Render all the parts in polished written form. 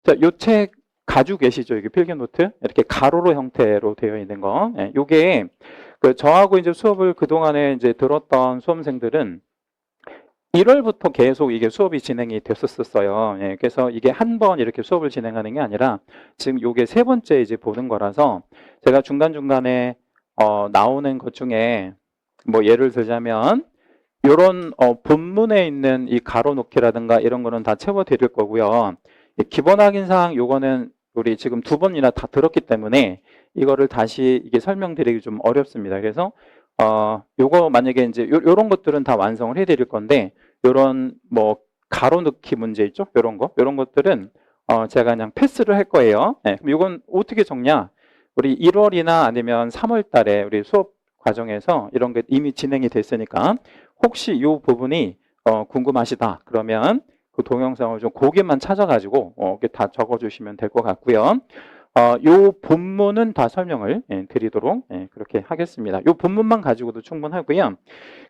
자, 요 책 가지고 계시죠? 이게 필기 노트 이렇게 가로로 형태로 되어 있는 거. 예, 요게 그 저하고 이제 수업을 그 동안에 이제 들었던 수험생들은 1월부터 계속 이게 수업이 진행이 됐었어요. 예, 그래서 이게 한 번 이렇게 수업을 진행하는 게 아니라 지금 요게 세 번째 이제 보는 거라서 제가 중간중간에 나오는 것 중에 뭐 예를 들자면 요런 본문에 있는 이 가로 놓기라든가 이런 거는 다 채워 드릴 거고요. 이 기본 확인사항 요거는 우리 지금 두 번이나 다 들었기 때문에 이거를 다시 이게 설명드리기 좀 어렵습니다. 그래서 요거 만약에 이제 요런 것들은 다 완성을 해 드릴 건데 요런 뭐 가로 넣기 문제 있죠? 요런 것들은 제가 그냥 패스를 할 거예요. 네, 그럼 요건 어떻게 적냐? 우리 1월이나 아니면 3월 달에 우리 수업 과정에서 이런 게 이미 진행이 됐으니까 혹시 이 부분이 궁금하시다 그러면 그 동영상을 좀 고개만 찾아가지고 이렇게 다 적어주시면 될 것 같고요. 요 본문은 다 설명을 드리도록 그렇게 하겠습니다. 요 본문만 가지고도 충분하고요.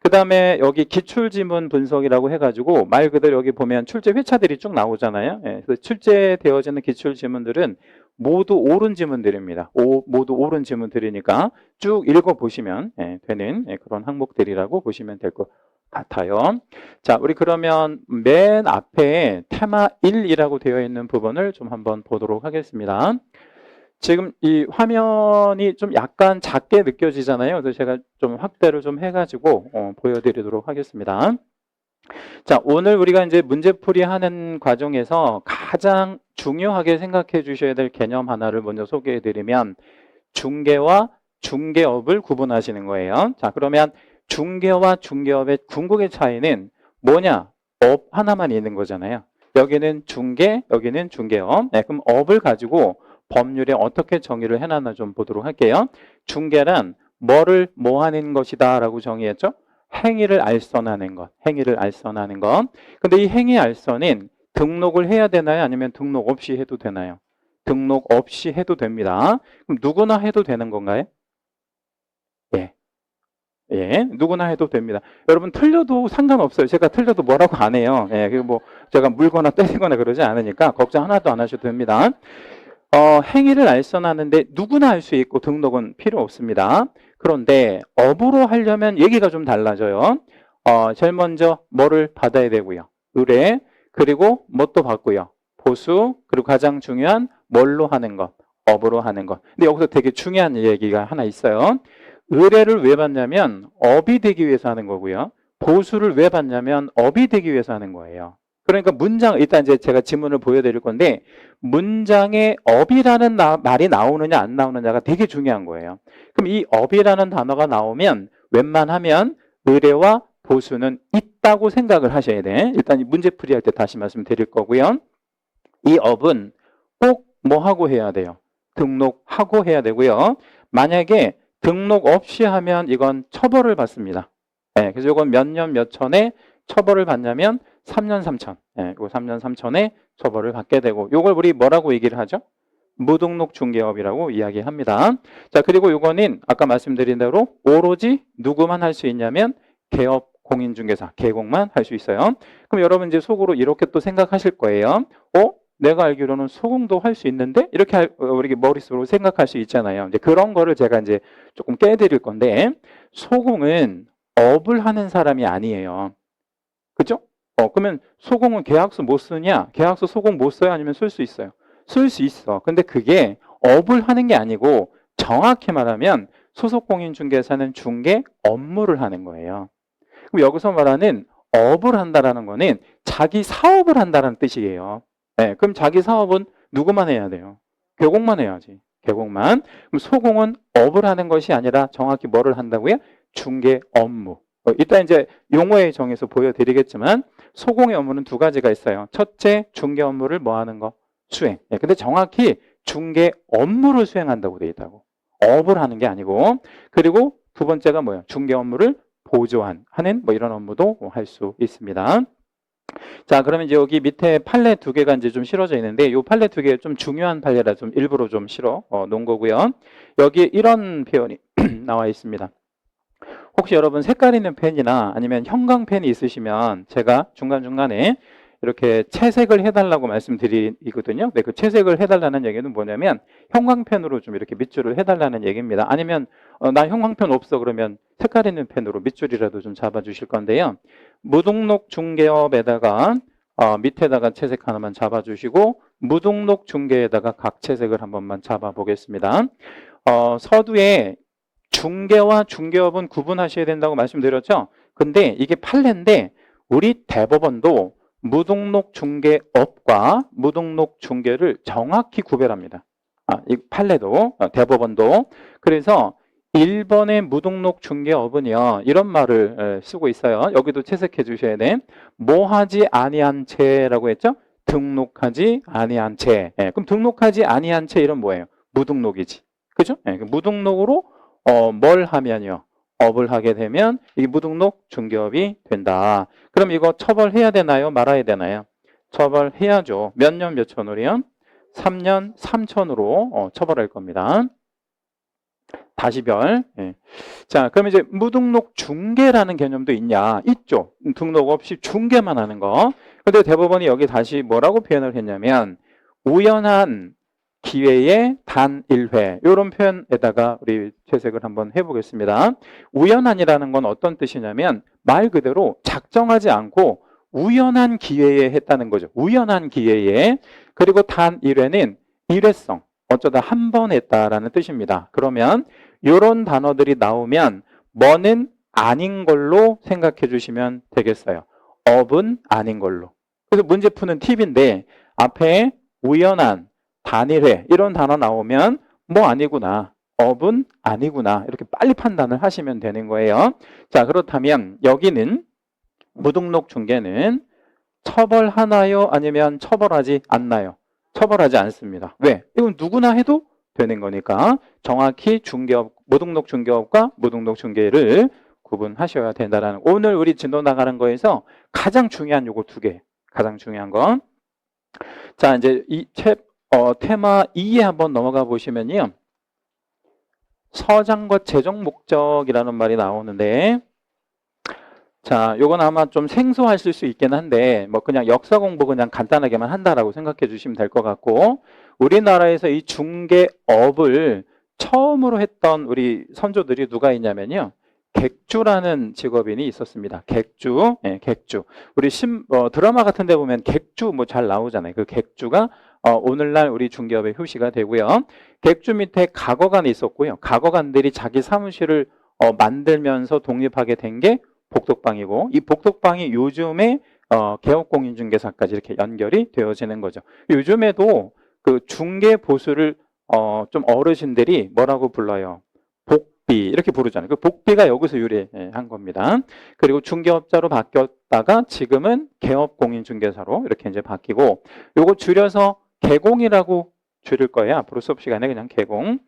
그 다음에 여기 기출지문 분석이라고 해가지고 말 그대로 여기 보면 출제 회차들이 쭉 나오잖아요. 그래서 출제되어지는 기출지문들은 모두 옳은 지문들입니다. 모두 옳은 지문들이니까 쭉 읽어보시면 되는 그런 항목들이라고 보시면 될 것 같아요. 자, 우리 그러면 맨 앞에 테마 1이라고 되어 있는 부분을 좀 한번 보도록 하겠습니다. 지금 이 화면이 좀 약간 작게 느껴지잖아요. 그래서 제가 좀 확대를 좀 해가지고 보여드리도록 하겠습니다. 자, 오늘 우리가 이제 문제풀이 하는 과정에서 가장 중요하게 생각해 주셔야 될 개념 하나를 먼저 소개해 드리면 중개와 중개업을 구분하시는 거예요. 자, 그러면 중개와 중개업의 궁극의 차이는 뭐냐? 업 하나만 있는 거잖아요. 여기는 중개, 여기는 중개업. 네, 그럼 업을 가지고 법률에 어떻게 정의를 해놨나 좀 보도록 할게요. 중개란 뭐를 뭐 하는 것이다 라고 정의했죠? 행위를 알선하는 것, 행위를 알선하는 것. 근데 이 행위 알선은 등록을 해야 되나요? 아니면 등록 없이 해도 되나요? 등록 없이 해도 됩니다. 그럼 누구나 해도 되는 건가요? 예. 예, 누구나 해도 됩니다. 여러분 틀려도 상관없어요. 제가 틀려도 뭐라고 안 해요. 예, 그리고 뭐 제가 물거나 때리거나 그러지 않으니까 걱정 하나도 안 하셔도 됩니다. 행위를 알선하는데 누구나 할 수 있고 등록은 필요 없습니다. 그런데 업으로 하려면 얘기가 좀 달라져요. 제일 먼저 뭐를 받아야 되고요. 의뢰, 그리고 뭣도 받고요. 보수, 그리고 가장 중요한 뭘로 하는 것, 업으로 하는 것. 근데 여기서 되게 중요한 얘기가 하나 있어요. 의뢰를 왜 받냐면 업이 되기 위해서 하는 거고요. 보수를 왜 받냐면 업이 되기 위해서 하는 거예요. 그러니까 문장, 일단 이제 제가 지문을 보여드릴 건데 문장에 업이라는 말이 나오느냐 안 나오느냐가 되게 중요한 거예요. 그럼 이 업이라는 단어가 나오면 웬만하면 의뢰와 보수는 있다고 생각을 하셔야 돼. 일단 이 문제풀이 할 때 다시 말씀드릴 거고요. 이 업은 꼭 뭐 하고 해야 돼요? 등록하고 해야 되고요. 만약에 등록 없이 하면 이건 처벌을 받습니다. 네, 그래서 이건 몇 년 몇 천에 처벌을 받냐면 3년 3천. 예, 이거 3년 3천에 처벌을 받게 되고 이걸 우리 뭐라고 얘기를 하죠? 무등록 중개업이라고 이야기합니다. 자, 그리고 이거는 아까 말씀드린 대로 오로지 누구만 할 수 있냐면 개업 공인중개사, 개공만 할 수 있어요. 그럼 여러분 이제 속으로 이렇게 또 생각하실 거예요. 내가 알기로는 소공도 할 수 있는데 이렇게 우리 머릿속으로 생각할 수 있잖아요. 이제 그런 거를 제가 이제 조금 깨드릴 건데 소공은 업을 하는 사람이 아니에요. 그죠? 그러면 소공은 계약서 못 쓰냐? 계약서 소공 못 써요? 아니면 쓸 수 있어요? 쓸 수 있어. 근데 그게 업을 하는 게 아니고 정확히 말하면 소속공인중개사는 중개 업무를 하는 거예요. 그럼 여기서 말하는 업을 한다라는 거는 자기 사업을 한다는 뜻이에요. 네, 그럼 자기 사업은 누구만 해야 돼요? 개공만 해야지. 개공만. 그럼 소공은 업을 하는 것이 아니라 정확히 뭐를 한다고요? 중개 업무. 이따 이제 용어에 정해서 보여드리겠지만 소공의 업무는 두 가지가 있어요. 첫째, 중개 업무를 뭐 하는 거? 수행. 예, 근데 정확히 중개 업무를 수행한다고 되어 있다고. 업을 하는 게 아니고. 그리고 두 번째가 뭐예요? 중개 업무를 하는 뭐 이런 업무도 할 수 있습니다. 자, 그러면 이제 여기 밑에 판례 두 개가 이제 좀 실어져 있는데 이 판례 두 개 좀 중요한 판례라 좀 일부러 좀 실어 놓은 거고요. 여기에 이런 표현이 나와 있습니다. 혹시 여러분 색깔 있는 펜이나 아니면 형광펜이 있으시면 제가 중간중간에 이렇게 채색을 해달라고 말씀드리거든요. 네, 그 채색을 해달라는 얘기는 뭐냐면 형광펜으로 좀 이렇게 밑줄을 해달라는 얘기입니다. 아니면 나 형광펜 없어 그러면 색깔 있는 펜으로 밑줄이라도 좀 잡아주실 건데요. 무등록 중개업에다가 밑에다가 채색 하나만 잡아주시고 무등록 중개에다가 각 채색을 한 번만 잡아보겠습니다. 서두에 중개와 중개업은 구분하셔야 된다고 말씀드렸죠. 근데 이게 판례인데 우리 대법원도 무등록 중개업과 무등록 중개를 정확히 구별합니다. 이 판례도 대법원도. 그래서 1번의 무등록 중개업은요 이런 말을 쓰고 있어요. 여기도 채색해 주셔야 돼. 뭐하지 아니한 채라고 했죠? 등록하지 아니한 채. 그럼 등록하지 아니한 채 이런 뭐예요? 무등록이지. 그죠? 무등록으로 뭘 하면요? 업을 하게 되면 이게 무등록 중개업이 된다. 그럼 이거 처벌해야 되나요? 말아야 되나요? 처벌해야죠. 몇 년 몇 천으로요? 3년 3천으로 처벌할 겁니다. 다시별. 예. 자, 그럼 이제 무등록 중개라는 개념도 있냐? 있죠. 등록 없이 중개만 하는 거. 근데 대법원이 여기 다시 뭐라고 표현을 했냐면 우연한 기회의 단 1회 이런 표현에다가 우리 채색을 한번 해보겠습니다. 우연한이라는 건 어떤 뜻이냐면 말 그대로 작정하지 않고 우연한 기회에 했다는 거죠. 우연한 기회에. 그리고 단 1회는 일회성. 어쩌다 한 번 했다라는 뜻입니다. 그러면 이런 단어들이 나오면 뭐는 아닌 걸로 생각해 주시면 되겠어요. 업은 아닌 걸로. 그래서 문제 푸는 팁인데 앞에 우연한, 단일회 이런 단어 나오면 뭐 아니구나. 업은 아니구나. 이렇게 빨리 판단을 하시면 되는 거예요. 자, 그렇다면 여기는 무등록 중개는 처벌하나요? 아니면 처벌하지 않나요? 처벌하지 않습니다. 왜? 이건 누구나 해도 되는 거니까 정확히 중개업, 무등록 중개업과 무등록 중개를 구분하셔야 된다는 오늘 우리 진도 나가는 거에서 가장 중요한 요거 두 개. 가장 중요한 건. 자, 이제 이 테마 2에 한번 넘어가 보시면요. 서장과 재정 목적이라는 말이 나오는데 자, 요건 아마 좀 생소하실 수 있긴 한데 뭐 그냥 역사 공부 그냥 간단하게만 한다라고 생각해 주시면 될 것 같고 우리나라에서 이 중개업을 처음으로 했던 우리 선조들이 누가 있냐면요. 객주라는 직업인이 있었습니다. 객주. 예, 객주. 우리 드라마 같은 데 보면 객주 뭐 잘 나오잖아요. 그 객주가 오늘날 우리 중개업의 효시가 되고요. 객주 밑에 각어관이 있었고요. 각어관들이 자기 사무실을 만들면서 독립하게 된 게 복덕방이고 이 복덕방이 요즘에 개업공인중개사까지 이렇게 연결이 되어지는 거죠. 요즘에도 그 중개 보수를 좀 어르신들이 뭐라고 불러요? 복비 이렇게 부르잖아요. 그 복비가 여기서 유래한 겁니다. 그리고 중개업자로 바뀌었다가 지금은 개업공인중개사로 이렇게 이제 바뀌고 요거 줄여서 개공이라고 줄일 거예요. 앞으로 수업 시간에 그냥 개공.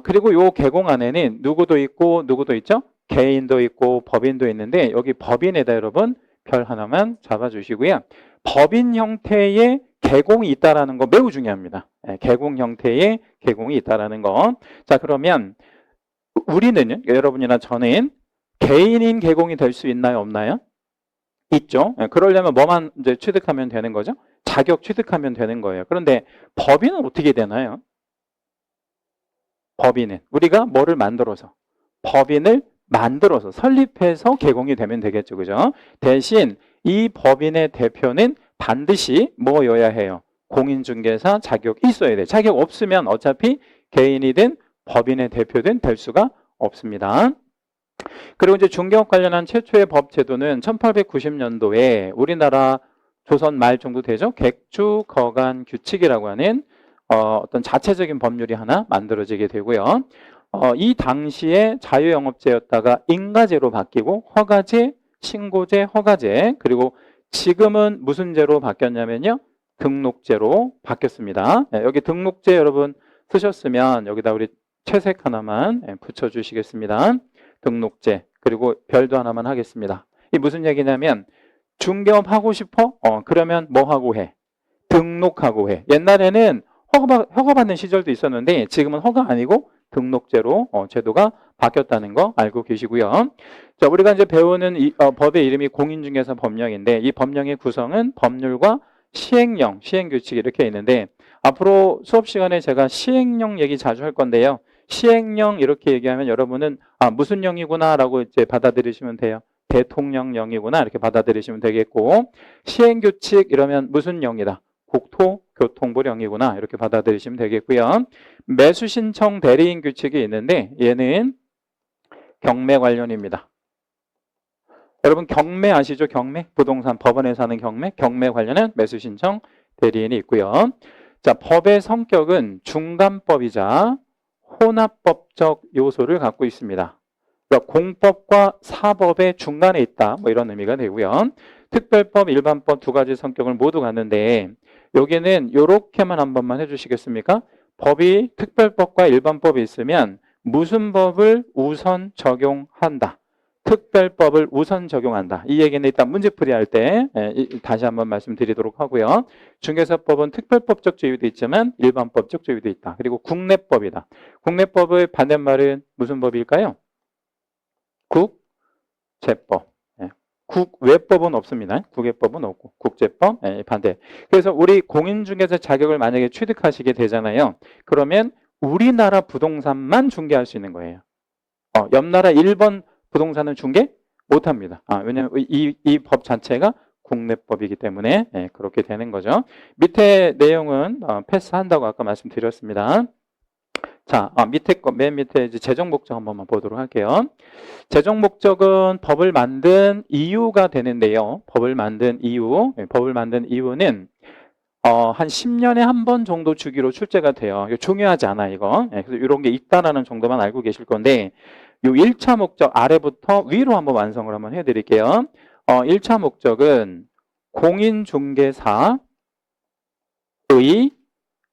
그리고 요 개공 안에는 누구도 있고 누구도 있죠? 개인도 있고 법인도 있는데 여기 법인에다 여러분 별 하나만 잡아주시고요. 법인 형태의 개공이 있다라는 거 매우 중요합니다. 개공 형태의 개공이 있다라는 거. 자, 그러면 우리는요, 여러분이나 저는 개인인 개공이 될 수 있나요, 없나요? 있죠. 그러려면 뭐만 이제 취득하면 되는 거죠? 자격 취득하면 되는 거예요. 그런데 법인은 어떻게 되나요? 법인은 우리가 뭐를 만들어서 법인을 만들어서 설립해서 개공이 되면 되겠죠. 그죠? 대신 이 법인의 대표는 반드시 뭐여야 해요? 공인중개사 자격이 있어야 돼. 자격 없으면 어차피 개인이든 법인의 대표든 될 수가 없습니다. 그리고 이제 중개업 관련한 최초의 법 제도는 1890년도에 우리나라 조선 말 정도 되죠? 객주 거간 규칙이라고 하는 어떤 자체적인 법률이 하나 만들어지게 되고요. 이 당시에 자유영업제였다가 인가제로 바뀌고 허가제, 신고제, 허가제 그리고 지금은 무슨 제로 바뀌었냐면요. 등록제로 바뀌었습니다. 여기 등록제 여러분 쓰셨으면 여기다 우리 채색 하나만 붙여주시겠습니다. 등록제 그리고 별도 하나만 하겠습니다. 이 무슨 얘기냐면 중개업 하고 싶어? 그러면 뭐 하고 해? 등록하고 해. 옛날에는 허가 받는 시절도 있었는데 지금은 허가 아니고 등록제로 제도가 바뀌었다는 거 알고 계시고요. 자, 우리가 이제 배우는 법의 이름이 공인중개사 법령인데 이 법령의 구성은 법률과 시행령, 시행규칙 이렇게 있는데 앞으로 수업 시간에 제가 시행령 얘기 자주 할 건데요. 시행령 이렇게 얘기하면 여러분은 무슨 령이구나 라고 이제 받아들이시면 돼요. 대통령령이구나 이렇게 받아들이시면 되겠고 시행규칙 이러면 무슨 령이다. 국토교통부령이구나 이렇게 받아들이시면 되겠고요. 매수신청 대리인 규칙이 있는데 얘는 경매 관련입니다. 여러분 경매 아시죠? 경매? 부동산 법원에서 하는 경매? 경매 관련은 매수신청 대리인이 있고요. 자, 법의 성격은 중간법이자 혼합법적 요소를 갖고 있습니다. 그러니까 공법과 사법의 중간에 있다. 뭐 이런 의미가 되고요. 특별법, 일반법 두 가지 성격을 모두 갖는데 여기는 이렇게만 한 번만 해주시겠습니까? 법이 특별법과 일반법이 있으면 무슨 법을 우선 적용한다. 특별법을 우선 적용한다. 이 얘기는 일단 문제풀이 할 때 다시 한번 말씀드리도록 하고요. 중개사법은 특별법적 조위도 있지만 일반법적 조위도 있다. 그리고 국내법이다. 국내법의 반대말은 무슨 법일까요? 국제법. 국외법은 없습니다. 국외법은 없고 국제법 반대. 그래서 우리 공인중개사 자격을 만약에 취득하시게 되잖아요. 그러면 우리나라 부동산만 중개할 수 있는 거예요. 옆 나라 일본 부동산은 중개 못합니다. 왜냐하면 이 법 자체가 국내법이기 때문에 그렇게 되는 거죠. 밑에 내용은 패스한다고 아까 말씀드렸습니다. 자, 밑에 거, 맨 밑에 이제 재정 목적 한 번만 보도록 할게요. 재정 목적은 법을 만든 이유가 되는데요. 법을 만든 이유는 한 10년에 한 번 정도 주기로 출제가 돼요. 이거 중요하지 않아, 이거. 그래서 이런 게 있다라는 정도만 알고 계실 건데, 요 1차 목적 아래부터 위로 한번 완성을 한번 해드릴게요. 1차 목적은 공인중개사의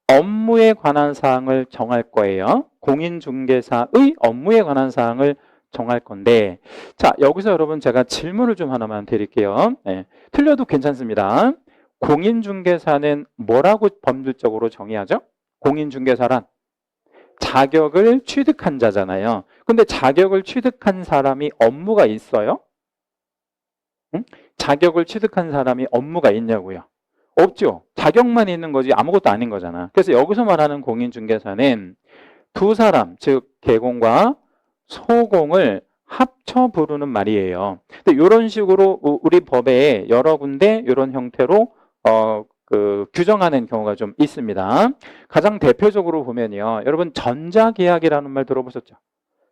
업무에 관한 사항을 정할 거예요. 공인중개사의 업무에 관한 사항을 정할 건데, 자, 여기서 여러분 제가 질문을 좀 하나만 드릴게요. 틀려도 괜찮습니다. 공인중개사는 뭐라고 법률적으로 정의하죠? 공인중개사란 자격을 취득한 자잖아요. 근데 자격을 취득한 사람이 업무가 있어요? 응? 자격을 취득한 사람이 업무가 있냐고요? 없죠. 자격만 있는 거지 아무것도 아닌 거잖아. 그래서 여기서 말하는 공인중개사는 두 사람, 즉 개공과 소공을 합쳐 부르는 말이에요. 근데 이런 식으로 우리 법에 여러 군데 이런 형태로 규정하는 경우가 좀 있습니다. 가장 대표적으로 보면요. 여러분 전자계약이라는 말 들어보셨죠?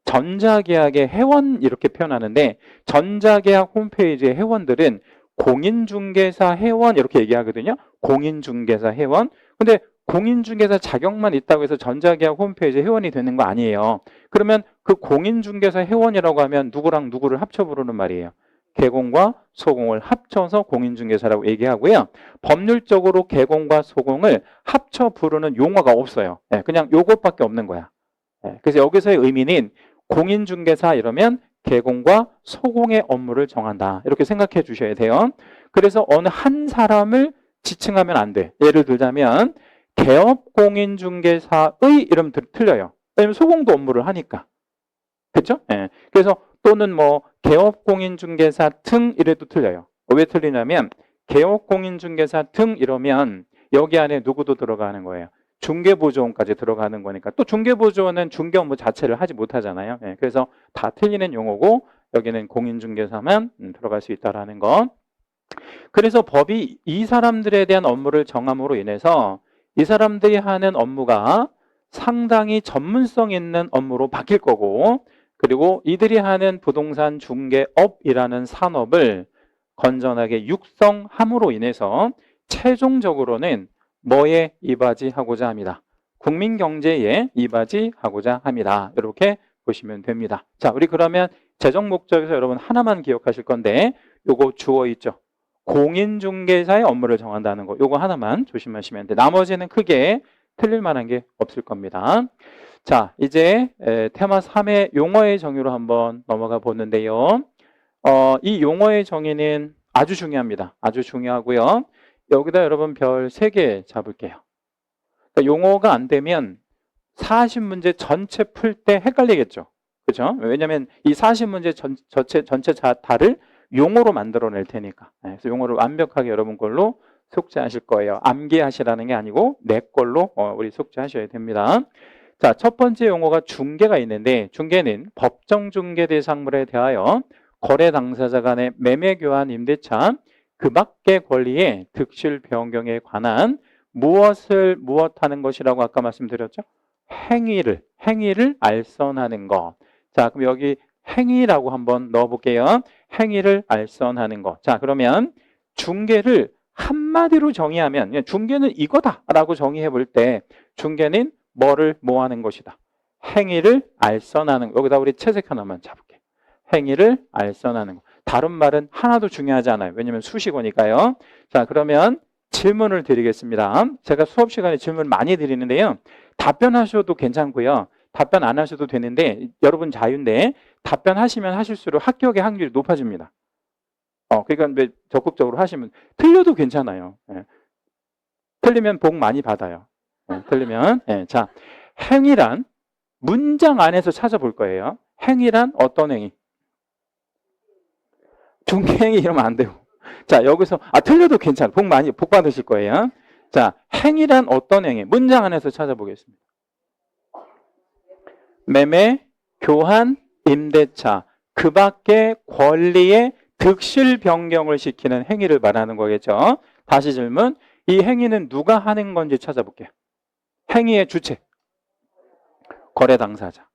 전자계약의 회원 이렇게 표현하는데 전자계약 홈페이지의 회원들은 공인중개사 회원 이렇게 얘기하거든요. 공인중개사 회원. 근데 공인중개사 자격만 있다고 해서 전자계약 홈페이지 회원이 되는 거 아니에요. 그러면 그 공인중개사 회원이라고 하면 누구랑 누구를 합쳐 부르는 말이에요. 개공과 소공을 합쳐서 공인중개사라고 얘기하고요. 법률적으로 개공과 소공을 합쳐 부르는 용어가 없어요. 그냥 요것밖에 없는 거야. 그래서 여기서의 의미는 공인중개사 이러면 개공과 소공의 업무를 정한다. 이렇게 생각해 주셔야 돼요. 그래서 어느 한 사람을 지칭하면 안 돼. 예를 들자면 개업공인중개사의 이러면 틀려요. 왜냐면 소공도 업무를 하니까. 그렇죠? 그래서 또는 뭐 개업공인중개사 등 이래도 틀려요. 왜 틀리냐면 개업공인중개사 등 이러면 여기 안에 누구도 들어가는 거예요. 중개보조원까지 들어가는 거니까 또 중개보조원은 중개 업무 자체를 하지 못하잖아요. 그래서 다 틀리는 용어고 여기는 공인중개사만 들어갈 수 있다라는 거. 그래서 법이 이 사람들에 대한 업무를 정함으로 인해서 이 사람들이 하는 업무가 상당히 전문성 있는 업무로 바뀔 거고 그리고 이들이 하는 부동산 중개업이라는 산업을 건전하게 육성함으로 인해서 최종적으로는 뭐에 이바지하고자 합니다. 국민 경제에 이바지하고자 합니다. 이렇게 보시면 됩니다. 자, 우리 그러면 재정 목적에서 여러분 하나만 기억하실 건데 요거 주어 있죠. 공인중개사의 업무를 정한다는 거 요거 하나만 조심하시면 돼. 나머지는 크게 틀릴 만한 게 없을 겁니다. 자, 이제 테마 3의 용어의 정의로 한번 넘어가 보는데요. 이 용어의 정의는 아주 중요합니다. 아주 중요하고요. 여기다 여러분 별 3개 잡을게요. 그러니까 용어가 안 되면 40문제 전체 풀 때 헷갈리겠죠. 그렇죠? 왜냐하면 이 40문제 전체 다를 용어로 만들어낼 테니까. 그래서 용어를 완벽하게 여러분 걸로 숙제하실 거예요. 암기하시라는 게 아니고 내 걸로 우리 숙제하셔야 됩니다. 자, 첫 번째 용어가 중개가 있는데 중개는 법정 중개 대상물에 대하여 거래 당사자 간의 매매 교환 임대차 그 밖의 권리의 득실 변경에 관한 무엇하는 것이라고 아까 말씀드렸죠? 행위를 알선하는 것. 자, 그럼 여기 행위라고 한번 넣어볼게요. 행위를 알선하는 것. 자, 그러면 중개를 한마디로 정의하면 중개는 이거다라고 정의해 볼 때 중개는 뭐 하는 것이다. 행위를 알선하는 것. 여기다 우리 채색 하나만 잡을게. 행위를 알선하는 것. 다른 말은 하나도 중요하지 않아요. 왜냐하면 수식어니까요. 자, 그러면 질문을 드리겠습니다. 제가 수업 시간에 질문 많이 드리는데요. 답변하셔도 괜찮고요. 답변 안 하셔도 되는데 여러분 자유인데 답변하시면 하실수록 합격의 확률이 높아집니다. 그러니까 적극적으로 하시면 틀려도 괜찮아요. 예. 틀리면 복 많이 받아요. 틀리면. 자, 행위란 문장 안에서 찾아볼 거예요. 행위란 어떤 행위? 중개행위 이러면 안 되고. 자, 여기서 틀려도 괜찮아. 복 받으실 거예요. 자, 행위란 어떤 행위? 문장 안에서 찾아보겠습니다. 매매, 교환, 임대차 그 밖의 권리의 득실 변경을 시키는 행위를 말하는 거겠죠. 다시 질문. 이 행위는 누가 하는 건지 찾아볼게요. 행위의 주체. 거래 당사자.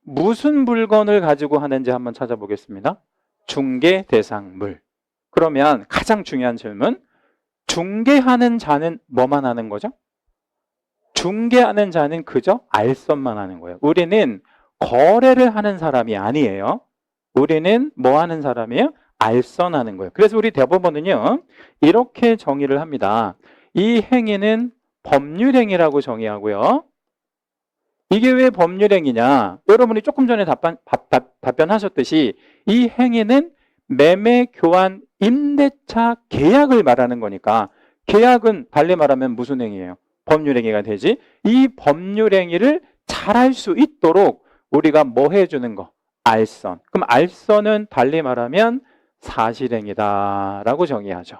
무슨 물건을 가지고 하는지 한번 찾아보겠습니다. 중개 대상물. 그러면 가장 중요한 질문. 중개하는 자는 뭐만 하는 거죠? 중개하는 자는 그저 알선만 하는 거예요. 우리는 거래를 하는 사람이 아니에요. 우리는 뭐 하는 사람이에요? 알선하는 거예요. 그래서 우리 대법원은요, 이렇게 정의를 합니다. 이 행위는 법률행위라고 정의하고요. 이게 왜 법률행위냐? 여러분이 조금 전에 답변하셨듯이 이 행위는 매매, 교환, 임대차 계약을 말하는 거니까 계약은 달리 말하면 무슨 행위예요? 법률행위가 되지. 이 법률행위를 잘할 수 있도록 우리가 뭐 해주는 거? 알선. 그럼 알선은 달리 말하면 사실행위다라고 정의하죠.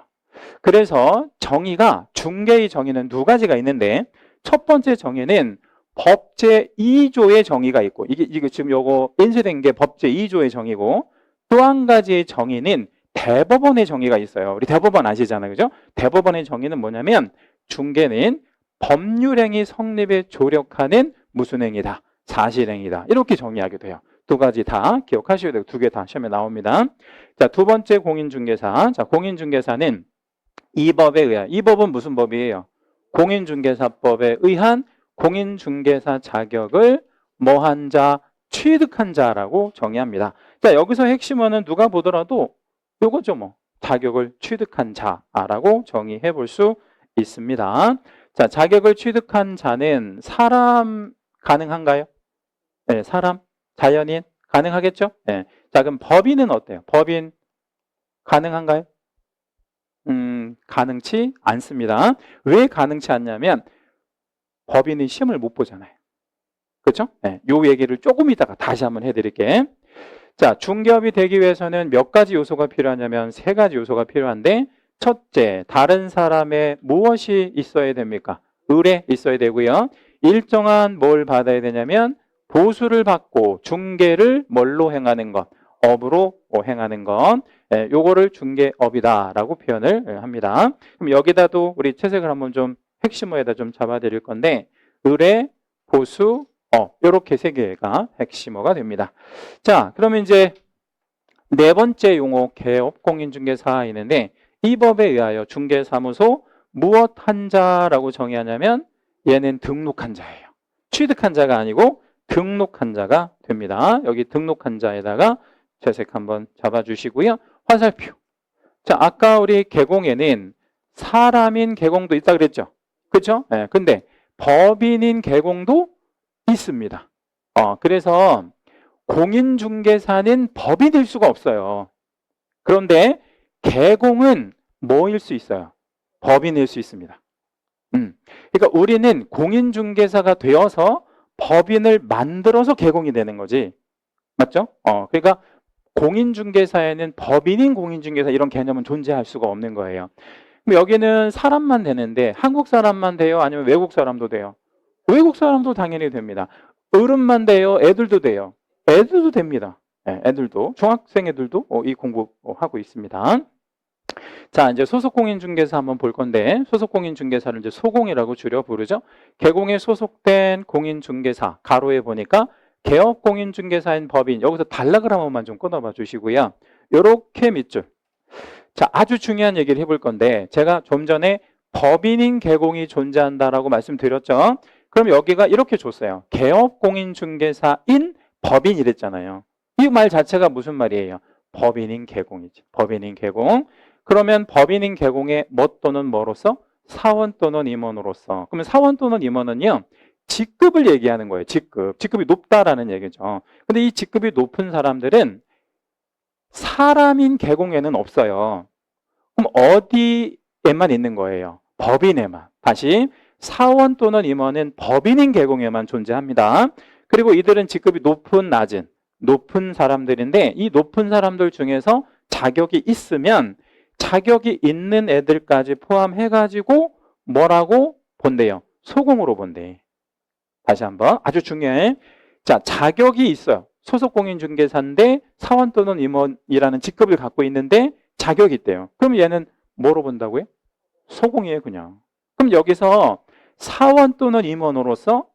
그래서 정의가 중개의 정의는 두 가지가 있는데 첫 번째 정의는 법 제2조의 정의가 있고 이게 지금 요거 인쇄된 게 법 제2조의 정의고 또 한 가지의 정의는 대법원의 정의가 있어요. 우리 대법원 아시잖아요. 그죠? 대법원의 정의는 뭐냐면 중개는 법률행위 성립에 조력하는 무슨 행위다? 사실행위다. 이렇게 정의하게 돼요. 두 가지 다 기억하셔야 되고 두 개 다 시험에 나옵니다. 자, 두 번째 공인중개사. 자, 공인중개사는 이 법에 의한, 이 법은 무슨 법이에요? 공인중개사법에 의한 공인중개사 자격을 뭐한 자, 취득한 자라고 정의합니다. 자, 여기서 핵심어는 누가 보더라도 요거죠 뭐. 자격을 취득한 자라고 정의해 볼 수 있습니다. 자, 자격을 취득한 자는 사람 가능한가요? 네, 사람, 자연인 가능하겠죠? 네. 자, 그럼 법인은 어때요? 법인 가능한가요? 가능치 않습니다. 왜 가능치 않냐면 법인이 시험을 못 보잖아요. 그렇죠? 네, 요 얘기를 조금 이따가 다시 한번 해드릴게요. 자, 중개업이 되기 위해서는 몇 가지 요소가 필요하냐면 세 가지 요소가 필요한데 첫째, 다른 사람의 무엇이 있어야 됩니까? 의뢰 있어야 되고요. 일정한 뭘 받아야 되냐면 보수를 받고 중개를 뭘로 행하는 것? 업으로 행하는 것. 요거를 중개업이다라고 표현을 합니다. 그럼 여기다도 우리 채색을 한번 좀 핵심어에다 좀 잡아드릴 건데 의뢰, 보수, 이렇게 세 개가 핵심어가 됩니다. 자, 그러면 이제 네 번째 용어 개업 공인중개사가 있는데 이 법에 의하여 중개사무소 무엇 한 자라고 정의하냐면 얘는 등록한 자예요. 취득한 자가 아니고 등록한 자가 됩니다. 여기 등록한 자에다가 채색 한번 잡아주시고요. 화살표. 자, 아까 우리 개공에는 사람인 개공도 있다 그랬죠? 그렇죠? 네, 근데 법인인 개공도 있습니다. 그래서 공인중개사는 법인일 수가 없어요. 그런데 개공은 뭐일 수 있어요? 법인일 수 있습니다. 그러니까 우리는 공인중개사가 되어서 법인을 만들어서 개공이 되는 거지. 맞죠? 그러니까 공인중개사에는 법인인 공인중개사 이런 개념은 존재할 수가 없는 거예요. 그럼 여기는 사람만 되는데 한국 사람만 돼요? 아니면 외국 사람도 돼요? 외국 사람도 당연히 됩니다. 어른만 돼요? 애들도 돼요? 애들도 됩니다. 네, 애들도 중학생 애들도 이 공부하고 있습니다. 자, 이제 소속공인중개사 한번 볼 건데 소속공인중개사를 이제 소공이라고 줄여 부르죠. 개공에 소속된 공인중개사 가로에 보니까 개업공인중개사인 법인 여기서 단락을 한 번만 좀 끊어봐 주시고요. 요렇게 밑줄. 자, 아주 중요한 얘기를 해볼 건데 제가 좀 전에 법인인 개공이 존재한다라고 말씀드렸죠. 그럼 여기가 이렇게 줬어요. 개업공인중개사인 법인 이랬잖아요. 이 말 자체가 무슨 말이에요? 법인인 개공이지. 법인인 개공. 그러면 법인인 개공의 뭐 또는 뭐로서? 사원 또는 임원으로서. 그러면 사원 또는 임원은요. 직급을 얘기하는 거예요. 직급. 직급이 높다라는 얘기죠. 근데 이 직급이 높은 사람들은 사람인 개공에는 없어요. 그럼 어디에만 있는 거예요? 법인에만. 다시 사원 또는 임원은 법인인 개공에만 존재합니다. 그리고 이들은 직급이 높은 낮은 높은 사람들인데 이 높은 사람들 중에서 자격이 있으면 자격이 있는 애들까지 포함해가지고 뭐라고 본대요? 소공으로 본대. 다시 한번 아주 중요해. 자, 자격이 있어요. 소속공인중개사인데 사원 또는 임원이라는 직급을 갖고 있는데 자격이 있대요. 그럼 얘는 뭐로 본다고요? 소공이에요, 그냥. 그럼 여기서 사원 또는 임원으로서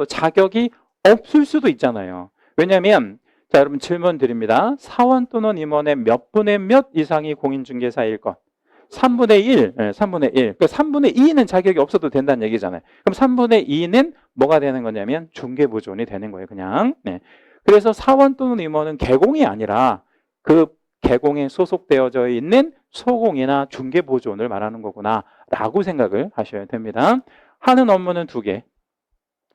자격이 없을 수도 있잖아요. 왜냐하면 자, 여러분 질문 드립니다. 사원 또는 임원의 몇 분의 몇 이상이 공인중개사일 것? 3분의 1, 3분의 1. 그러니까 3분의 2는 자격이 없어도 된다는 얘기잖아요. 그럼 3분의 2는 뭐가 되는 거냐면 중개보조원이 되는 거예요, 그냥. 네. 그래서 사원 또는 임원은 개공이 아니라 그 개공에 소속되어져 있는 소공이나 중개보조원을 말하는 거구나 라고 생각을 하셔야 됩니다. 하는 업무는 두 개.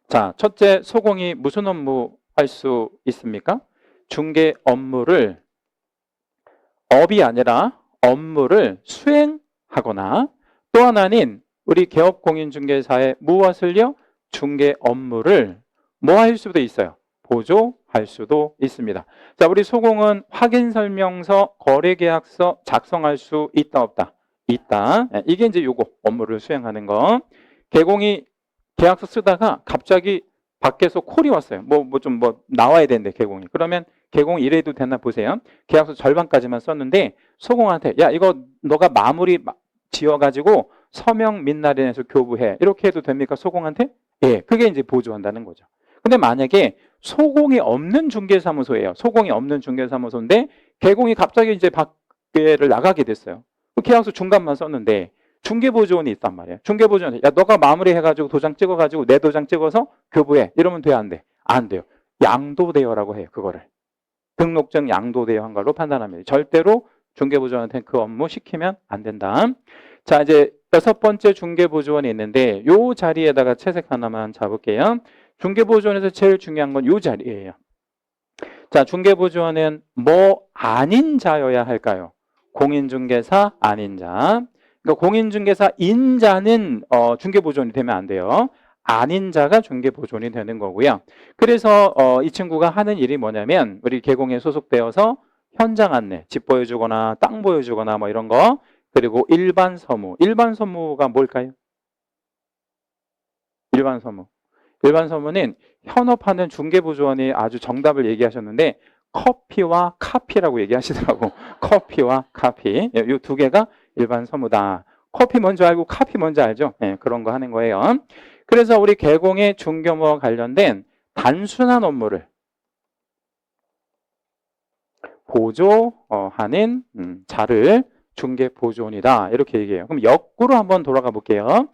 자, 첫째, 소공이 무슨 업무 할 수 있습니까? 중개 업무를 업이 아니라 업무를 수행하거나 또 하나는 우리 개업공인중개사의 무엇을요? 중개 업무를 뭐 할 수도 있어요? 보조할 수도 있습니다. 자, 우리 소공은 확인설명서, 거래계약서 작성할 수 있다 없다? 있다. 이게 이제 요거 업무를 수행하는 거. 개공이 계약서 쓰다가 갑자기 밖에서 콜이 왔어요. 좀 나와야 되는데 개공이. 그러면 개공 이래도 되나 보세요. 계약서 절반까지만 썼는데 소공한테 야 이거 너가 마무리 지어가지고 서명 민날인해서 교부해. 이렇게 해도 됩니까? 소공한테? 예, 그게 이제 보조한다는 거죠. 근데 만약에 소공이 없는 중개사무소예요. 소공이 없는 중개사무소인데 개공이 갑자기 이제 밖에를 나가게 됐어요. 그 계약서 중간만 썼는데 중개보조원이 있단 말이에요. 중개보조원이 야 너가 마무리해가지고 도장 찍어가지고 내 도장 찍어서 교부해. 이러면 돼 안 돼? 안 돼요. 양도대여라고 해요. 그거를. 등록증 양도대여한 걸로 판단합니다. 절대로 중개보조원한테 그 업무 시키면 안 된다. 자, 이제 6번째 중개보조원이 있는데 이 자리에다가 채색 하나만 잡을게요. 중개보조원에서 제일 중요한 건 이 자리예요. 자, 중개보조원은 뭐 아닌 자여야 할까요? 공인중개사 아닌 자. 그러니까 공인중개사 인자는 중개보조원이 되면 안 돼요. 아닌 자가 중개보조원이 되는 거고요. 그래서 이 친구가 하는 일이 뭐냐면 우리 개공에 소속되어서 현장 안내, 집 보여주거나 땅 보여주거나 뭐 이런 거, 그리고 일반 서무. 일반 서무가 뭘까요? 일반 서무. 일반 서무는 현업하는 중개보조원이 아주 정답을 얘기하셨는데 커피와 카피라고 얘기하시더라고. 커피와 카피. 이 두 개가 일반 서무다. 커피 먼저 알고 카피 먼저 알죠? 네, 그런 거 하는 거예요. 그래서 우리 개공의 중개업무와 관련된 단순한 업무를 보조하는 자를 중개보조원이다. 이렇게 얘기해요. 그럼 역구로 한번 돌아가 볼게요.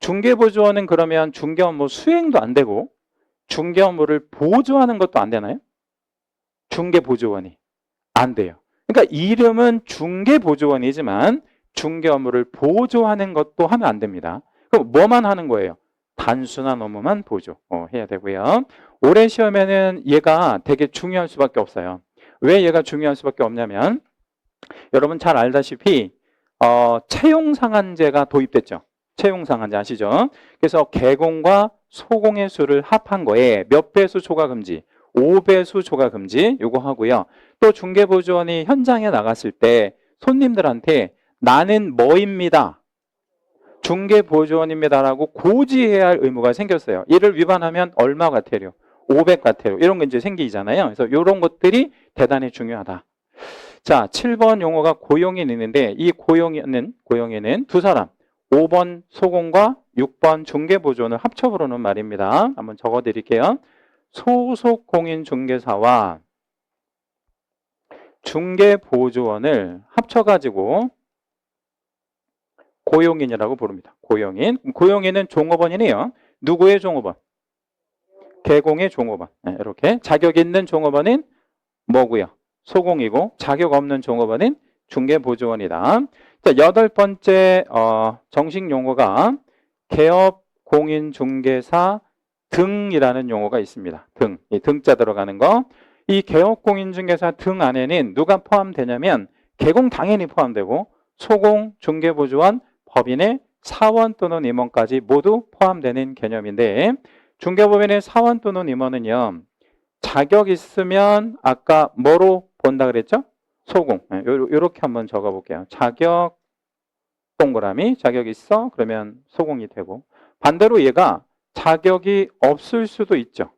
중개보조원은 그러면 중개업무 수행도 안 되고 중개업무를 보조하는 것도 안 되나요? 중개보조원이 안 돼요. 그러니까 이름은 중개보조원이지만 중개업무를 보조하는 것도 하면 안 됩니다. 그럼 뭐만 하는 거예요? 단순한 업무만 보조해야 되고요. 올해 시험에는 얘가 되게 중요할 수밖에 없어요. 왜 얘가 중요할 수밖에 없냐면 여러분 잘 알다시피 채용상한제가 도입됐죠. 채용상한제 아시죠? 그래서 개공과 소공의 수를 합한 거에 몇 배수 초과 금지? 5배수 초과 금지 요거 하고요. 또 중개보조원이 현장에 나갔을 때 손님들한테 나는 뭐입니다. 중개보조원입니다라고 고지해야 할 의무가 생겼어요. 이를 위반하면 얼마 과태료? 500 과태료. 이런 거 이제 생기잖아요. 그래서 이런 것들이 대단히 중요하다. 자, 7번 용어가 고용인 있는데 이 고용인은 두 사람 5번 소공과 6번 중개보조원을 합쳐 부르는 말입니다. 한번 적어 드릴게요. 소속 공인 중개사와 중개보조원을 합쳐가지고 고용인이라고 부릅니다. 고용인. 고용인은 종업원이네요. 누구의 종업원? 개공의 종업원. 네, 이렇게 자격 있는 종업원은 뭐고요? 소공이고 자격 없는 종업원은 중개보조원이다. 자, 8번째 정식 용어가 개업공인중개사 등이라는 용어가 있습니다. 등, 이 등자 들어가는 거. 이 개업공인중개사 등 안에는 누가 포함되냐면 개공 당연히 포함되고 소공, 중개보조원, 법인의 사원 또는 임원까지 모두 포함되는 개념인데 중개법인의 사원 또는 임원은요. 자격 있으면 아까 뭐로 본다 그랬죠? 소공. 이렇게 한번 적어볼게요. 자격 동그라미 자격 있어? 그러면 소공이 되고 반대로 얘가 자격이 없을 수도 있죠.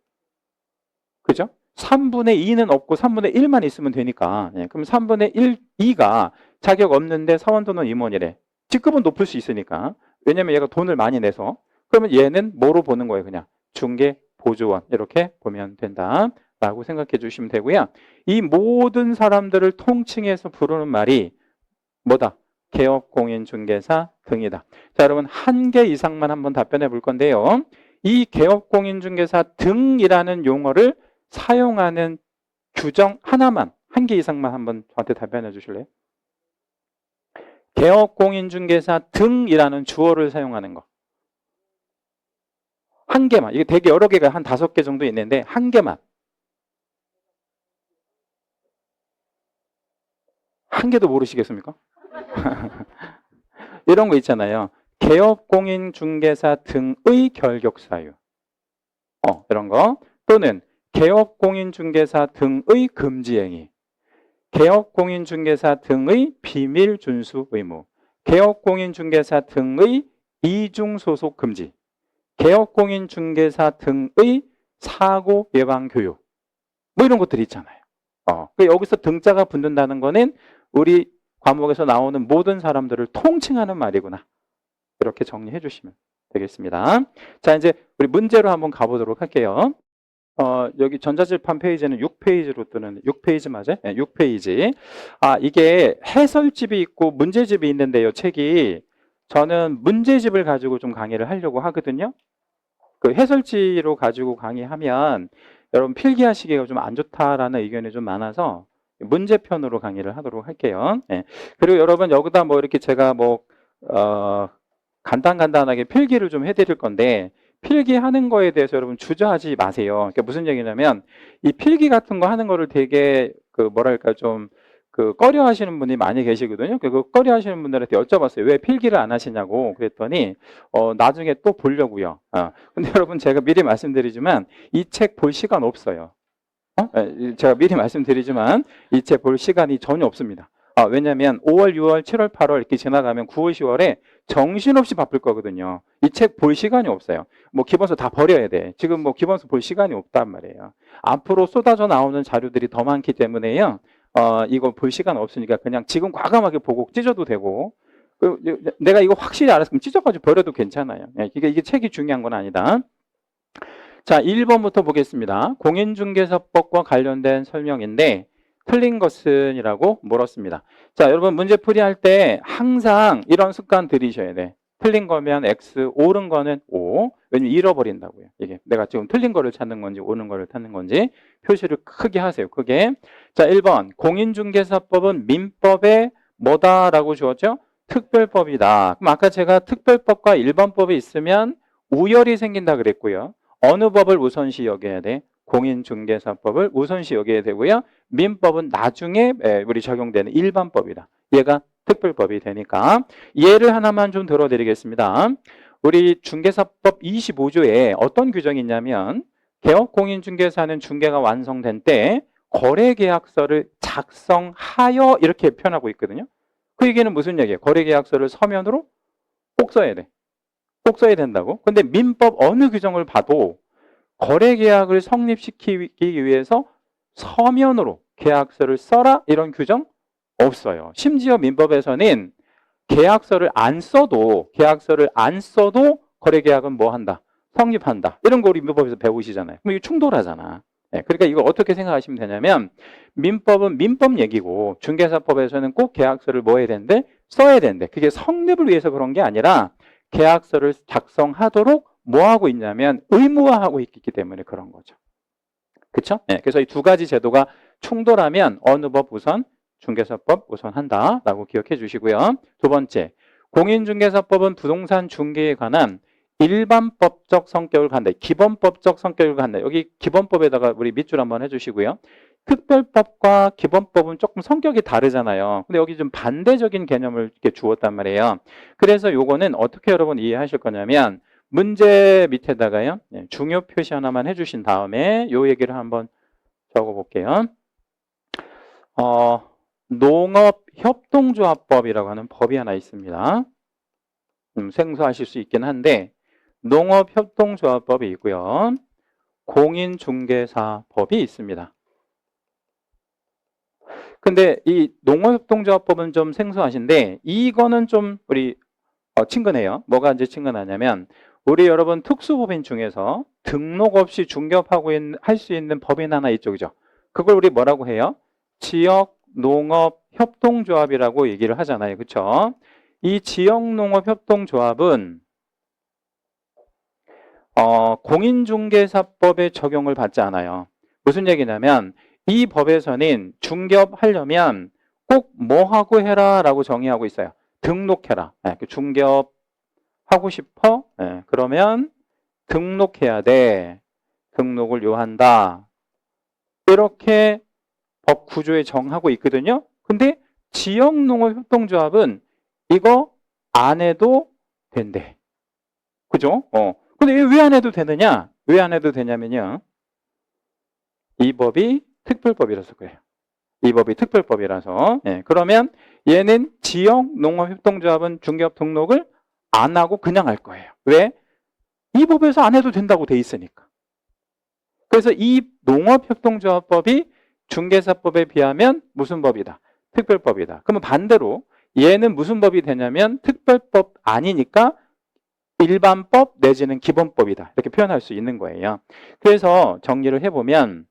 그죠? 3분의 2는 없고 3분의 1만 있으면 되니까 그럼 3분의 1, 2가 자격 없는데 사원 또는 임원이래. 직급은 높을 수 있으니까. 왜냐면 얘가 돈을 많이 내서. 그러면 얘는 뭐로 보는 거예요? 그냥 중개보조원 이렇게 보면 된다라고 생각해 주시면 되고요. 이 모든 사람들을 통칭해서 부르는 말이 뭐다? 개업공인중개사 등이다. 자, 여러분 한 개 이상만 한번 답변해 볼 건데요. 이 개업공인중개사 등이라는 용어를 사용하는 규정 하나만 한 개 이상만 한번 저한테 답변해 주실래요? 개업공인중개사 등이라는 주어를 사용하는 거. 한 개만. 이게 되게 여러 개가 한 5개 정도 있는데 한 개만. 한 개도 모르시겠습니까? 이런 거 있잖아요. 개업공인중개사 등의 결격사유. 이런 거. 또는 개업공인중개사 등의 금지행위. 개업공인중개사 등의 비밀준수 의무. 개업공인중개사 등의 이중소속 금지. 개업공인중개사 등의 사고 예방 교육. 뭐 이런 것들이 있잖아요. 여기서 등자가 붙는다는 거는 우리 과목에서 나오는 모든 사람들을 통칭하는 말이구나. 이렇게 정리해 주시면 되겠습니다. 자, 이제 우리 문제로 한번 가보도록 할게요. 여기 전자칠판 페이지는 6페이지로 뜨는 6페이지 맞아요? 네, 6페이지. 이게 해설집이 있고 문제집이 있는데요. 책이 저는 문제집을 가지고 좀 강의를 하려고 하거든요. 그 해설지로 가지고 강의하면 여러분 필기하시기가 좀 안 좋다라는 의견이 좀 많아서 문제편으로 강의를 하도록 할게요. 네. 그리고 여러분 여기다 뭐 이렇게 제가 뭐 간단하게 필기를 좀 해드릴 건데 필기하는 거에 대해서 여러분 주저하지 마세요. 그러니까 무슨 얘기냐면 이 필기 같은 거 하는 거를 되게 뭐랄까 좀 꺼려 하시는 분이 많이 계시거든요. 그 꺼려 하시는 분들한테 여쭤봤어요. 왜 필기를 안 하시냐고 그랬더니 나중에 또 보려고요. 근데 여러분 제가 미리 말씀드리지만 이 책 볼 시간 없어요. 제가 미리 말씀드리지만 이 책 볼 시간이 전혀 없습니다. 왜냐하면 5월, 6월, 7월, 8월 이렇게 지나가면 9월, 10월에 정신없이 바쁠 거거든요. 이 책 볼 시간이 없어요. 뭐 기본서 다 버려야 돼. 지금 뭐 기본서 볼 시간이 없단 말이에요. 앞으로 쏟아져 나오는 자료들이 더 많기 때문에요. 이거 볼 시간 없으니까 그냥 지금 과감하게 보고 찢어도 되고 내가 이거 확실히 알았으면 찢어가지고 버려도 괜찮아요. 이게 책이 중요한 건 아니다. 자, 1번부터 보겠습니다. 공인중개사법과 관련된 설명인데 틀린 것은 이라고 물었습니다. 자, 여러분 문제풀이 할 때 항상 이런 습관 들이셔야 돼. 틀린 거면 X, 옳은 거는 O. 왜냐면 잃어버린다고요. 이게 내가 지금 틀린 거를 찾는 건지 옳은 거를 찾는 건지 표시를 크게 하세요. 크게. 자, 1번 공인중개사법은 민법의 뭐다라고 주었죠? 특별법이다. 그럼 아까 제가 특별법과 일반법이 있으면 우열이 생긴다 그랬고요. 어느 법을 우선시 여겨야 돼? 공인중개사법을 우선시 여겨야 되고요. 민법은 나중에 우리 적용되는 일반법이다. 얘가 특별법이 되니까 예를 하나만 좀 들어드리겠습니다. 우리 중개사법 25조에 어떤 규정이 있냐면 개업공인중개사는 중개가 완성된 때 거래계약서를 작성하여 이렇게 표현하고 있거든요. 그 얘기는 무슨 얘기예요? 거래계약서를 서면으로 꼭 써야 돼. 꼭 써야 된다고. 근데 민법 어느 규정을 봐도 거래계약을 성립시키기 위해서 서면으로 계약서를 써라 이런 규정 없어요. 심지어 민법에서는 계약서를 안 써도 거래계약은 뭐 한다? 성립한다. 이런 거 우리 민법에서 배우시잖아요. 그럼 이거 충돌하잖아. 네, 그러니까 이거 어떻게 생각하시면 되냐면 민법은 민법 얘기고 중개사법에서는 꼭 계약서를 뭐 해야 되는데? 써야 되는데 그게 성립을 위해서 그런 게 아니라 계약서를 작성하도록 뭐 하고 있냐면 의무화하고 있기 때문에 그런 거죠. 그렇죠? 네, 그래서 이 두 가지 제도가 충돌하면 어느 법 우선? 중개사법 우선한다라고 기억해 주시고요. 두 번째, 공인중개사법은 부동산 중개에 관한 일반법적 성격을 갖는다. 기본법적 성격을 갖는다. 여기 기본법에다가 우리 밑줄 한번 해주시고요. 특별법과 기본법은 조금 성격이 다르잖아요. 근데 여기 좀 반대적인 개념을 이렇게 주었단 말이에요. 그래서 요거는 어떻게 여러분 이해하실 거냐면 문제 밑에다가요. 중요 표시 하나만 해주신 다음에 요 얘기를 한번 적어볼게요. 농업협동조합법이라고 하는 법이 하나 있습니다. 생소하실 수 있긴 한데 농업협동조합법이 있고요. 공인중개사법이 있습니다. 근데 이 농업협동조합법은 좀 생소하신데 이거는 좀 우리 친근해요. 뭐가 이제 친근하냐면 우리 여러분 특수법인 중에서 등록 없이 중개업하고 할 수 있는 법인 하나 이쪽이죠. 그걸 우리 뭐라고 해요? 지역농업협동조합이라고 얘기를 하잖아요. 그렇죠? 이 지역농업협동조합은 공인중개사법에 적용을 받지 않아요. 무슨 얘기냐면 이 법에서는 중개업하려면 꼭 뭐 하고 해라 라고 정의하고 있어요. 등록해라. 중개업 하고 싶어? 그러면 등록해야 돼. 등록을 요한다. 이렇게 법 구조에 정하고 있거든요. 근데 지역농업협동조합은 이거 안 해도 된대. 그죠? 근데 왜 안 해도 되느냐? 왜 안 해도 되냐면요. 이 법이 특별법이라서 그래요. 이 법이 특별법이라서. 그러면 얘는 지역농업협동조합은 중개업 등록을 안 하고 그냥 할 거예요. 왜? 이 법에서 안 해도 된다고 돼 있으니까. 그래서 이 농업협동조합법이 중개사법에 비하면 무슨 법이다? 특별법이다. 그러면 반대로 얘는 무슨 법이 되냐면 특별법 아니니까 일반법 내지는 기본법이다. 이렇게 표현할 수 있는 거예요. 그래서 정리를 해보면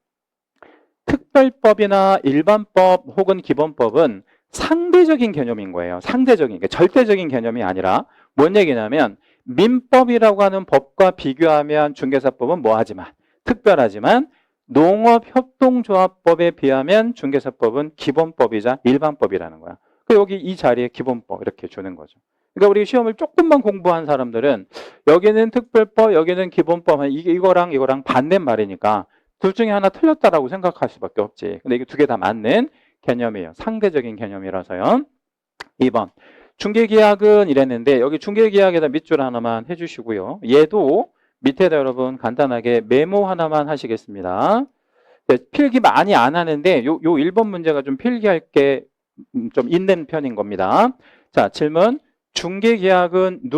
특별법이나 일반법 혹은 기본법은 상대적인 개념인 거예요. 상대적인, 그러니까 절대적인 개념이 아니라 뭔 얘기냐면 민법이라고 하는 법과 비교하면 중개사법은 뭐하지만 특별하지만 농업협동조합법에 비하면 중개사법은 기본법이자 일반법이라는 거야. 여기 이 자리에 기본법 이렇게 주는 거죠. 그러니까 우리 시험을 조금만 공부한 사람들은 여기는 특별법, 여기는 기본법, 이거랑 반대말이니까 둘 중에 하나 틀렸다라고 생각할 수밖에 없지. 근데 이게 두 개 다 맞는 개념이에요. 상대적인 개념이라서요. 2번. 중개계약은 이랬는데 여기 중개계약에다 밑줄 하나만 해주시고요. 얘도 밑에다 여러분 간단하게 메모 하나만 하시겠습니다. 필기 많이 안 하는데 요 1번 문제가 좀 필기할 게 좀 있는 편인 겁니다. 자, 질문. 중개계약은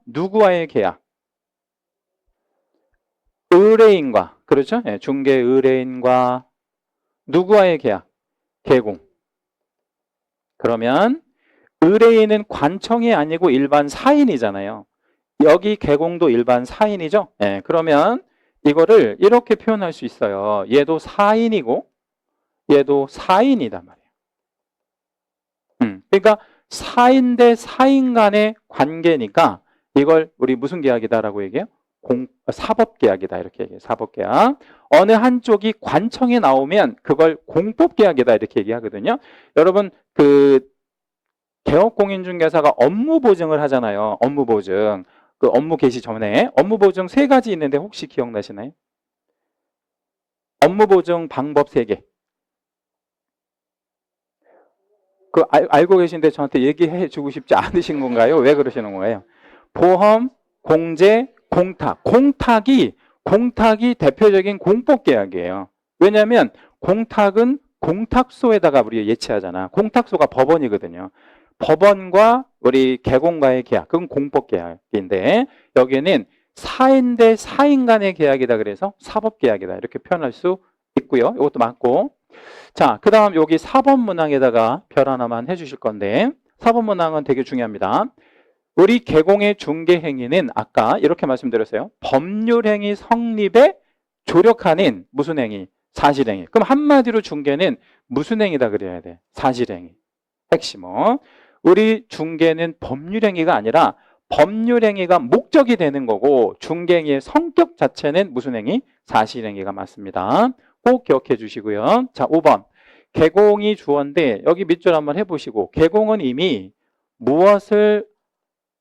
누구와의 계약? 의뢰인과, 그렇죠? 중개 의뢰인과 누구와의 계약? 개공. 그러면 의뢰인은 관청이 아니고 일반 사인이잖아요. 여기 개공도 일반 사인이죠? 그러면 이거를 이렇게 표현할 수 있어요. 얘도 사인이고 얘도 사인이단 말이에요. 그러니까 사인 대 사인 간의 관계니까 이걸 우리 무슨 계약이다라고 얘기해요? 사법계약이다 이렇게 얘기해요. 사법계약. 어느 한쪽이 관청에 나오면 그걸 공법계약이다 이렇게 얘기하거든요. 여러분 개업공인중개사가 업무보증을 하잖아요. 업무보증. 그 업무 개시 전에 업무보증 3가지 있는데 혹시 기억나시나요? 업무보증 방법 3개. 알고 계신데 저한테 얘기해 주고 싶지 않으신 건가요? 왜 그러시는 거예요? 보험, 공제, 공탁. 공탁이 대표적인 공법계약이에요. 왜냐하면 공탁은 공탁소에다가 우리가 예치하잖아. 공탁소가 법원이거든요. 법원과 우리 개공과의 계약, 그건 공법계약인데 여기는 사인 대 사인 간의 계약이다 그래서 사법계약이다 이렇게 표현할 수 있고요. 이것도 맞고. 자, 그 다음 여기 4번 문항에다가 별 하나만 해주실 건데 4번 문항은 되게 중요합니다. 우리 개공의 중개행위는 아까 이렇게 말씀드렸어요. 법률행위 성립에 조력하는 무슨 행위? 사실행위. 그럼 한마디로 중개는 무슨 행위다 그래야 돼? 사실행위. 핵심은 우리 중개는 법률행위가 아니라 법률행위가 목적이 되는 거고 중개행위의 성격 자체는 무슨 행위? 사실행위가 맞습니다. 꼭 기억해 주시고요. 자, 5번. 개공이 주어인데 여기 밑줄 한번 해보시고 개공은 이미 무엇을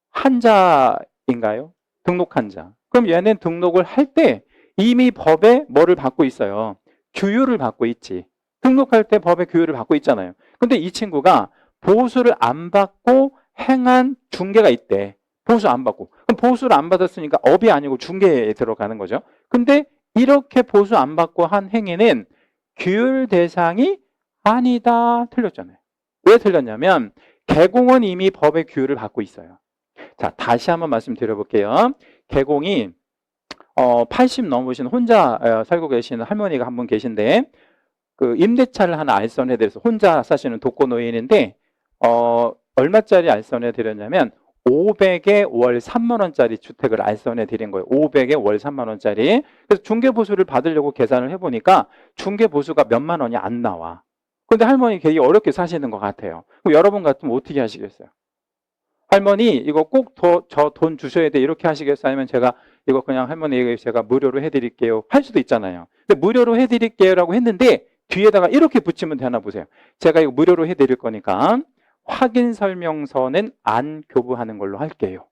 한 자인가요? 등록한 자. 그럼 얘는 등록을 할 때 이미 법에 뭐를 받고 있어요? 규율을 받고 있지. 등록할 때 법의 규율을 받고 있잖아요. 근데 이 친구가 보수를 안 받고 행한 중개가 있대. 보수 안 받고. 그럼 보수를 안 받았으니까 업이 아니고 중개에 들어가는 거죠. 근데 이렇게 보수 안 받고 한 행위는 규율 대상이 아니다. 틀렸잖아요. 왜 틀렸냐면 개공은 이미 법의 규율을 받고 있어요. 자, 다시 한번 말씀드려볼게요. 개공이 80 넘으신 혼자 살고 계시는 할머니가 한 분 계신데 그 임대차를 하나 알선해 드려서 혼자 사시는 독거노인인데 얼마짜리 알선해 드렸냐면 500에 월 3만 원짜리 주택을 알선해 드린 거예요. 500에 월 3만 원짜리. 그래서 중개보수를 받으려고 계산을 해보니까 중개보수가 몇만 원이 안 나와. 근데 할머니 되게 어렵게 사시는 것 같아요. 그럼 여러분 같으면 어떻게 하시겠어요? 할머니 이거 꼭 저 돈 주셔야 돼 이렇게 하시겠어요? 아니면 제가 이거 그냥 할머니 제가 무료로 해드릴게요 할 수도 있잖아요. 근데 무료로 해드릴게요 라고 했는데 뒤에다가 이렇게 붙이면 되나 보세요. 제가 이거 무료로 해드릴 거니까 확인 설명서는 안 교부하는 걸로 할게요.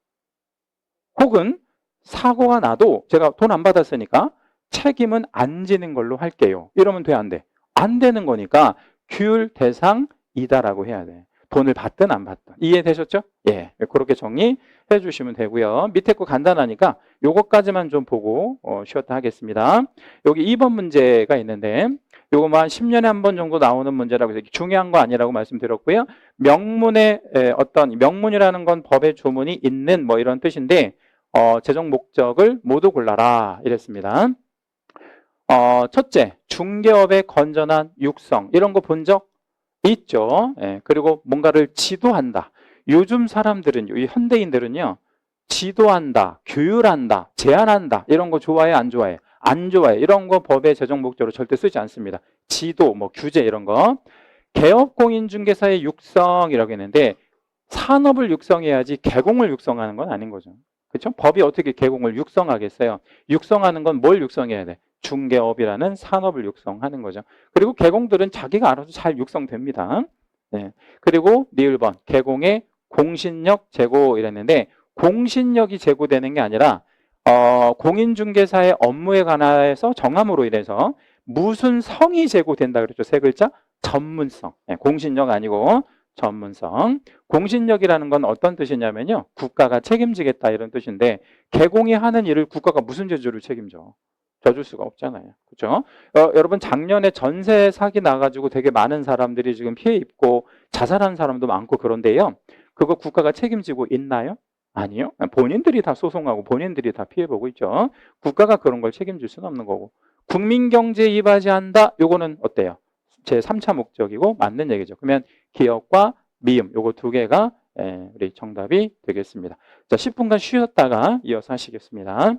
혹은 사고가 나도 제가 돈 안 받았으니까 책임은 안 지는 걸로 할게요. 이러면 돼, 안 돼? 안 되는 거니까 규율 대상이다라고 해야 돼. 돈을 받든 안 받든. 이해되셨죠? 예, 그렇게 정리해 주시면 되고요. 밑에 거 간단하니까 요거까지만 좀 보고 쉬었다 하겠습니다. 여기 2번 문제가 있는데 요거만 10년에 한 번 정도 나오는 문제라고 해서 중요한 거 아니라고 말씀드렸고요. 명문의 어떤 명문이라는 건 법의 조문이 있는 뭐 이런 뜻인데 재정 목적을 모두 골라라 이랬습니다. 첫째, 중개업의 건전한 육성 이런 거 본 적 있죠. 예, 그리고 뭔가를 지도한다. 요즘 사람들은 이 현대인들은요. 지도한다, 규율한다, 제한한다 이런 거 좋아해 안 좋아해? 안 좋아해. 이런 거 법의 재정 목적으로 절대 쓰지 않습니다. 지도, 뭐 규제 이런 거. 개업공인중개사의 육성이라고 했는데 산업을 육성해야지 개공을 육성하는 건 아닌 거죠. 그렇죠? 법이 어떻게 개공을 육성하겠어요? 육성하는 건 뭘 육성해야 돼? 중개업이라는 산업을 육성하는 거죠. 그리고 개공들은 자기가 알아서 잘 육성됩니다. 네. 그리고 니을번 개공의 공신력 제고 이랬는데 공신력이 제고되는 게 아니라 공인중개사의 업무에 관해서 정함으로 인해서 무슨 성이 제고된다 그랬죠? 세 글자? 전문성. 네, 공신력 아니고 전문성. 공신력이라는 건 어떤 뜻이냐면요. 국가가 책임지겠다 이런 뜻인데 개공이 하는 일을 국가가 무슨 재주를 책임져? 져줄 수가 없잖아요. 그렇죠? 여러분 작년에 전세 사기 나가지고 되게 많은 사람들이 지금 피해 입고 자살한 사람도 많고 그런데요. 그거 국가가 책임지고 있나요? 아니요. 본인들이 다 소송하고 본인들이 다 피해보고 있죠. 국가가 그런 걸 책임질 수는 없는 거고. 국민경제에 입하지 않는다. 요거는 어때요? 제 3차 목적이고 맞는 얘기죠. 그러면 기업과 미음 요거 두 개가 우리 정답이 되겠습니다. 자, 10분간 쉬었다가 이어서 하시겠습니다.